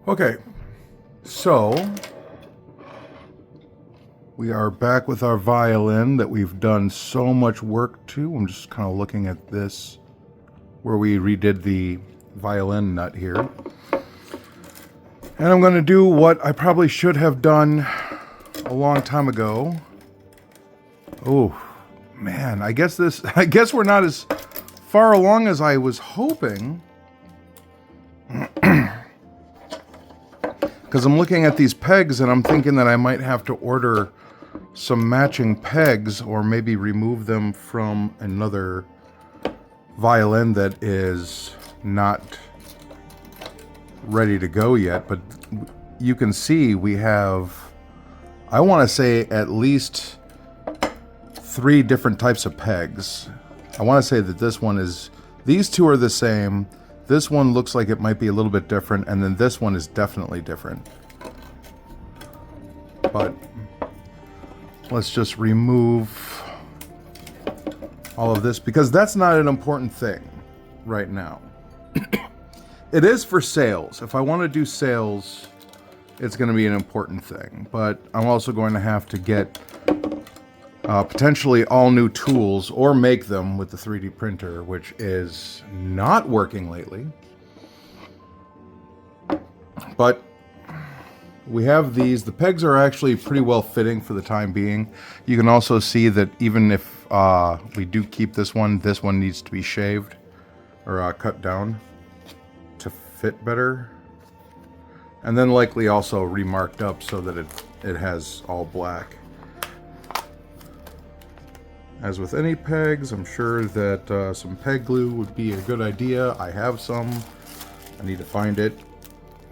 Okay, so we are back with our violin that we've done so much work to. I'm just kind of looking at this where we redid the violin nut here. And I'm going to do what I probably should have done a long time ago. Oh, man, I guess we're not as far along as I was hoping. Because I'm looking at these pegs and I'm thinking that I might have to order some matching pegs or maybe remove them from another violin that is not ready to go yet. But you can see we have, I want to say, at least 3 different types of pegs. I want to say that this one is, these two are the same. This one looks like it might be a little bit different, and then this one is definitely different. But let's just remove all of this because that's not an important thing right now. It is for sales. If I want to do sales, it's going to be an important thing. But I'm also going to have to get potentially all new tools or make them with the 3D printer, which is not working lately. But we have these. The pegs are actually pretty well fitting for the time being. You can also see that even if we do keep this one needs to be shaved or cut down to fit better. And then likely also remarked up so that it has all black. As with any pegs, I'm sure that some peg glue would be a good idea. I have some. I need to find it.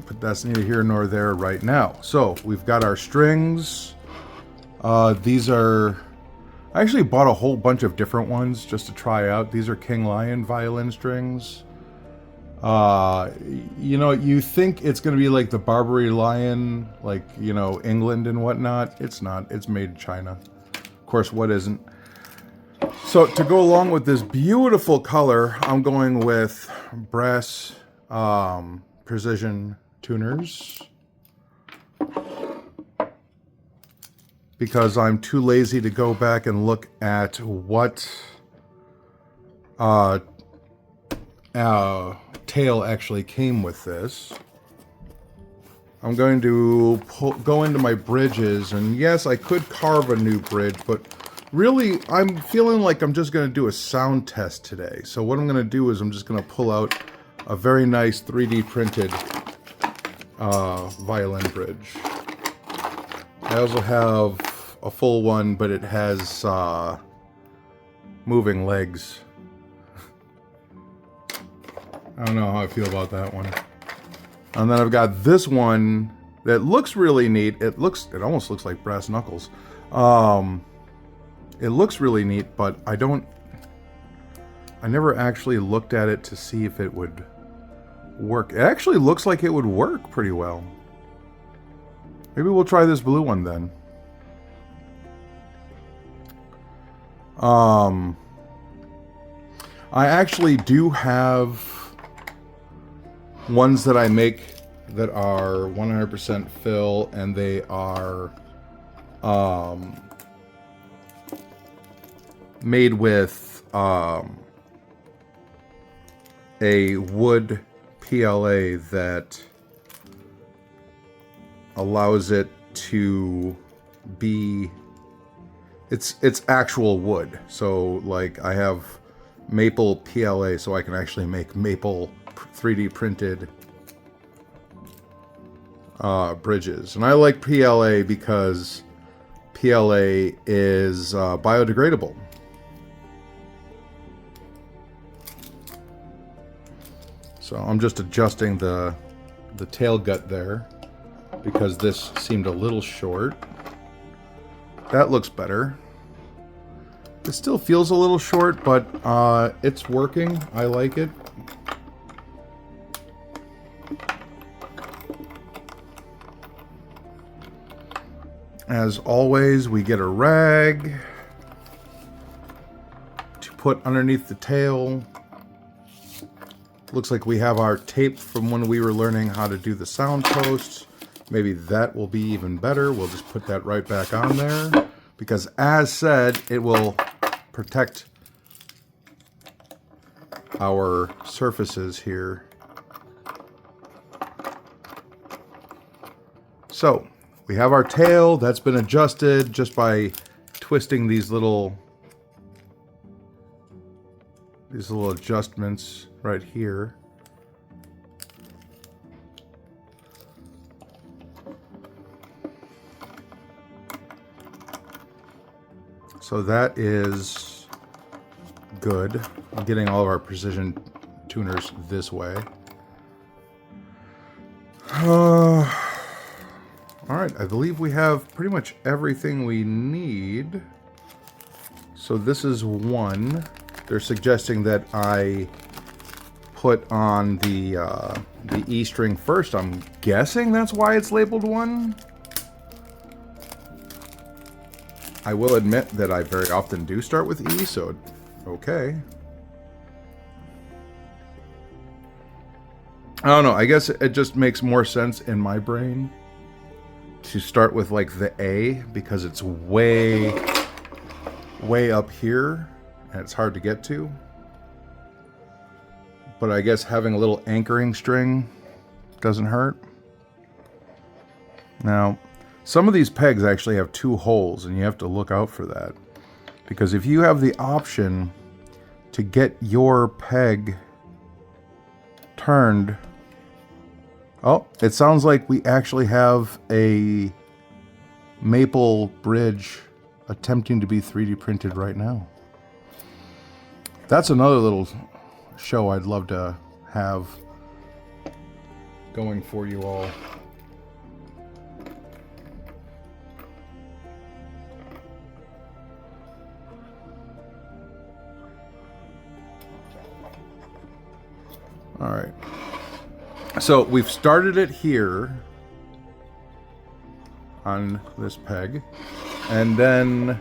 But that's neither here nor there right now. So, we've got our strings. These are... I actually bought a whole bunch of different ones just to try out. These are King Lion violin strings. You know, you think it's going to be like the Barbary Lion, like, you know, England and whatnot. It's not. It's made in China. Of course, what isn't? So to go along with this beautiful color, I'm going with brass precision tuners because I'm too lazy to go back and look at what tail actually came with this. I'm going to go into my bridges, and yes, I could carve a new bridge, but really, I'm feeling like I'm just going to do a sound test today. So what I'm going to do is I'm just going to pull out a very nice 3D printed violin bridge. I also have a full one, but it has moving legs. I don't know how I feel about that one. And then I've got this one that looks really neat. It almost looks like brass knuckles. It looks really neat, but I never actually looked at it to see if it would work. It actually looks like it would work pretty well. Maybe we'll try this blue one then. I actually do have ones that I make that are 100% fill, and they are made with a wood PLA that allows it to be it's actual wood. So like I have Maple PLA, so I can actually make Maple 3D printed bridges. And I like PLA because PLA is biodegradable. So I'm just adjusting the tail gut there because this seemed a little short. That looks better. It still feels a little short, but it's working. I like it. As always, we get a rag to put underneath the tail. Looks like we have our tape from when we were learning how to do the sound posts. Maybe that will be even better. We'll just put that right back on there. Because as said, it will protect our surfaces here. So we have our tail that's been adjusted just by twisting these little adjustments right here. So that is good. I'm getting all of our precision tuners this way. All right, I believe we have pretty much everything we need. So this is one. They're suggesting that I put on the E string first. I'm guessing that's why it's labeled 1. I will admit that I very often do start with E, so okay. I don't know, I guess it just makes more sense in my brain to start with like the A because it's way up here and it's hard to get to. But I guess having a little anchoring string doesn't hurt. Now, some of these pegs actually have 2 holes, and you have to look out for that. Because if you have the option to get your peg turned... Oh, it sounds like we actually have a maple bridge attempting to be 3D printed right now. That's another little show I'd love to have going for you all. All right. So we've started it here on this peg, and then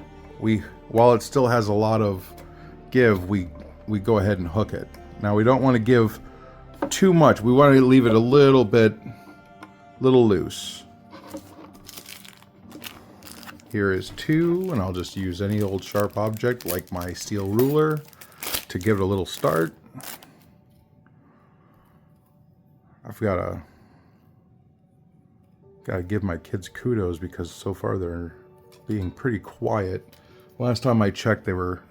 while it still has a lot of give, we go ahead and hook it. Now we don't want to give too much. We want to leave it a little loose. Here is 2, and I'll just use any old sharp object like my steel ruler to give it a little start. I've gotta give my kids kudos because so far they're being pretty quiet. Last time I checked, they were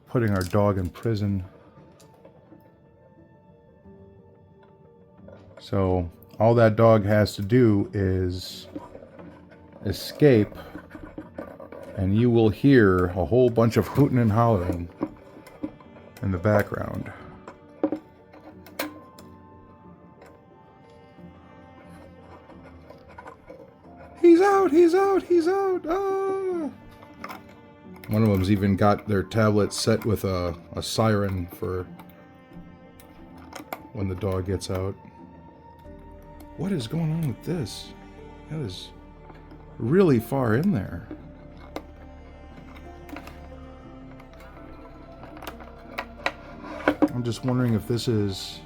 putting our dog in prison. So all that dog has to do is escape, and you will hear a whole bunch of hooting and hollering in the background. He's out, he's out, he's out. Ah! One of them's even got their tablet set with a siren for when the dog gets out. What is going on with this? That is really far in there. I'm just wondering if this is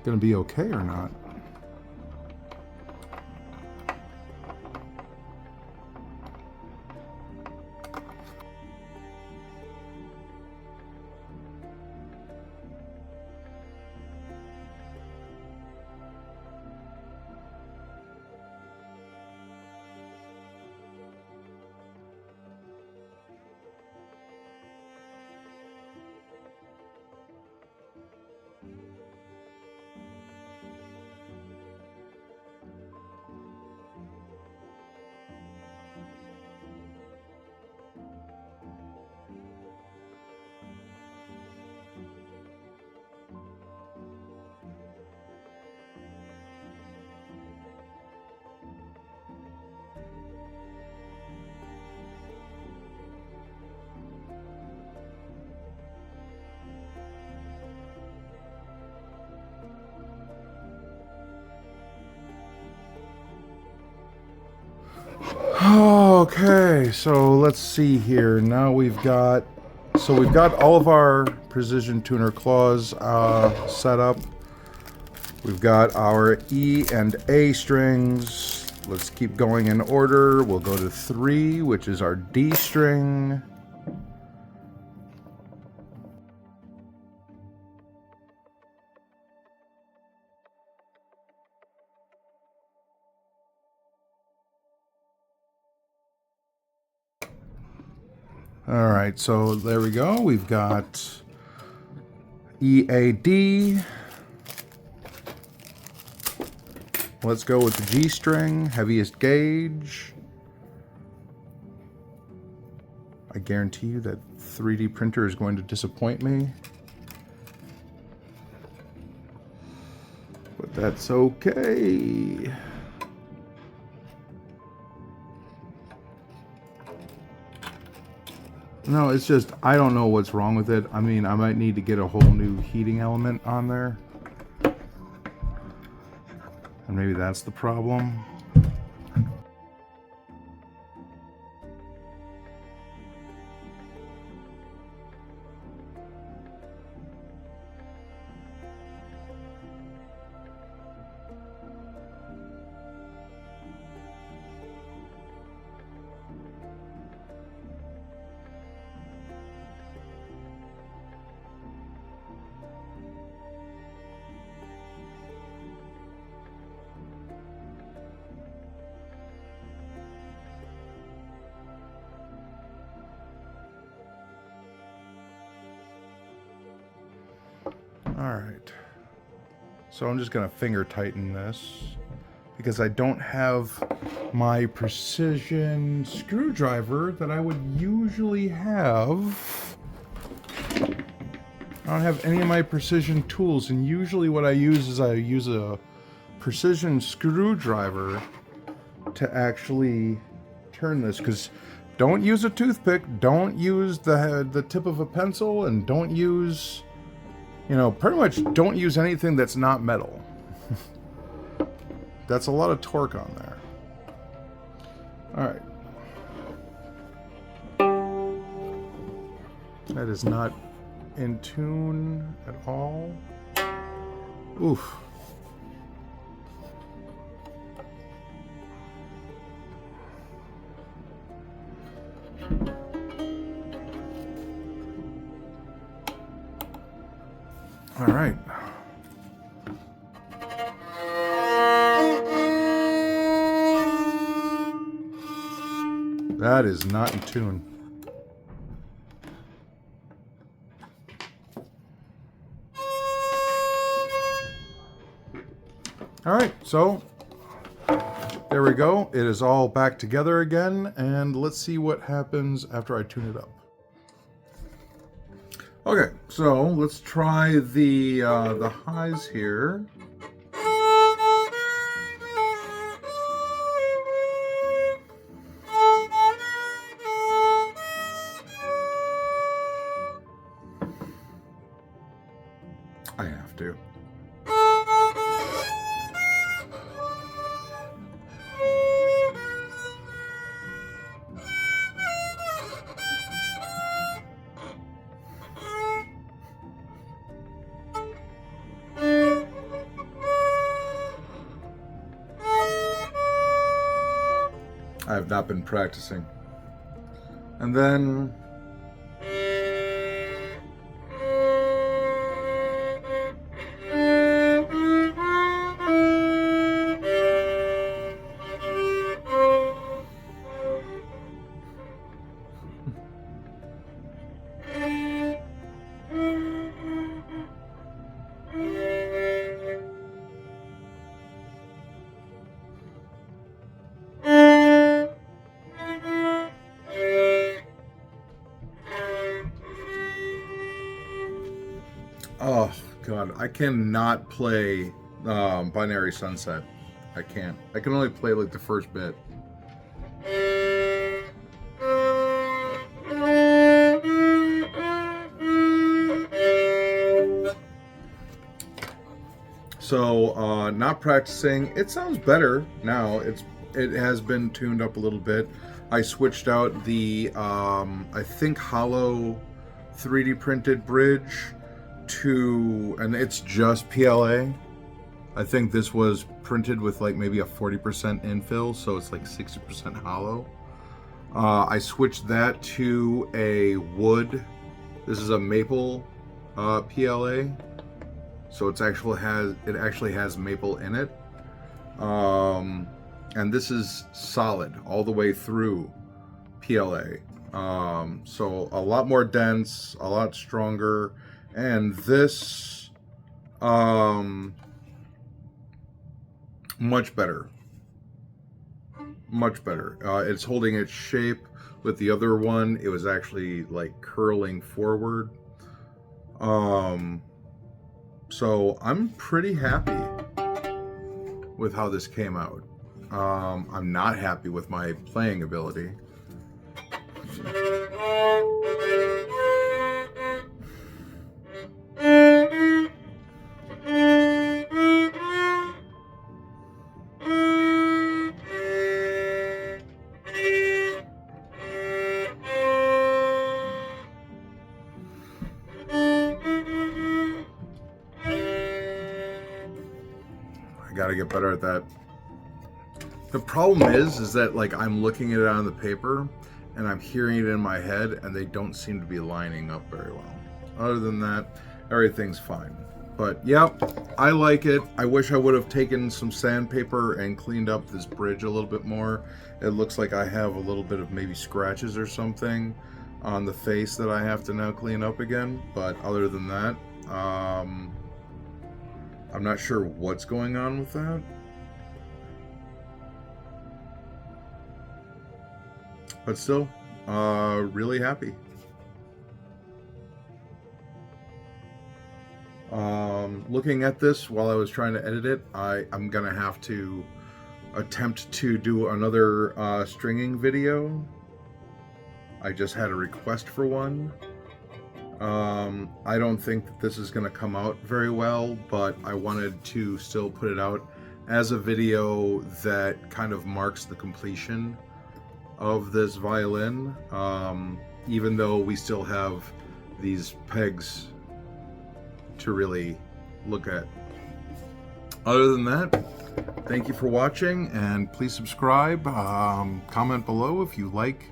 going to be okay or not. Okay, so let's see here. Now we've got So we've got all of our precision tuner claws set up. We've got our E and A strings. Let's keep going in order. We'll go to 3, which is our D string. All right, so there we go. We've got E, A, D. Let's go with the G string, heaviest gauge. I guarantee you that 3D printer is going to disappoint me. But that's okay. No, it's just, I don't know what's wrong with it. I mean, I might need to get a whole new heating element on there. And maybe that's the problem. All right, so I'm just gonna finger tighten this because I don't have my precision screwdriver that I would usually have. I don't have any of my precision tools, and usually what I use a precision screwdriver to actually turn this, because don't use a toothpick, don't use the tip of a pencil, and don't use, you know, pretty much don't use anything that's not metal. That's a lot of torque on there. All right. That is not in tune at all. Oof. All right. That is not in tune. All right, so there we go. It is all back together again, and let's see what happens after I tune it up. Okay, so let's try the highs here. I have to. I have not been practicing. And then oh god, I cannot play Binary Sunset. I can't. I can only play like the first bit. So not practicing. It sounds better now. It has been tuned up a little bit. I switched out the I think hollow 3D printed bridge to, and it's just PLA. I think this was printed with like maybe a 40% infill, so it's like 60% hollow. I switched that to a wood. This is a Maple PLA, so it actually has maple in it. And this is solid all the way through PLA. So a lot more dense, a lot stronger, and this much better. Much better. It's holding its shape. With the other one, it was actually like curling forward. So I'm pretty happy with how this came out. I'm not happy with my playing ability. I gotta get better at that. The problem is that like I'm looking at it on the paper and I'm hearing it in my head and they don't seem to be lining up very well. Other than that, everything's fine. But yeah, I like it. I wish I would have taken some sandpaper and cleaned up this bridge a little bit more. It looks like I have a little bit of maybe scratches or something on the face that I have to now clean up again. But other than that, I'm not sure what's going on with that. But still, really happy. Looking at this while I was trying to edit it, I'm gonna have to attempt to do another stringing video. I just had a request for one. I don't think that this is gonna come out very well, but I wanted to still put it out as a video that kind of marks the completion of this violin, even though we still have these pegs to really look at. Other than that, thank you for watching, and please subscribe. Comment below if you like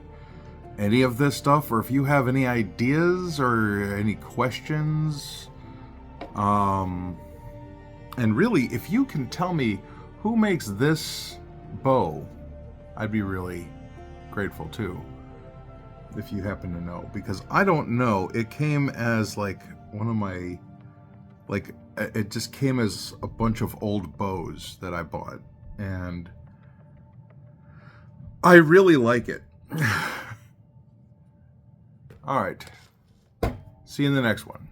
any of this stuff, or if you have any ideas or any questions. And really, if you can tell me who makes this bow, I'd be really grateful too, if you happen to know, because I don't know. It came as like one of my, like, it just came as a bunch of old bows that I bought, and I really like it. All right, see you in the next one.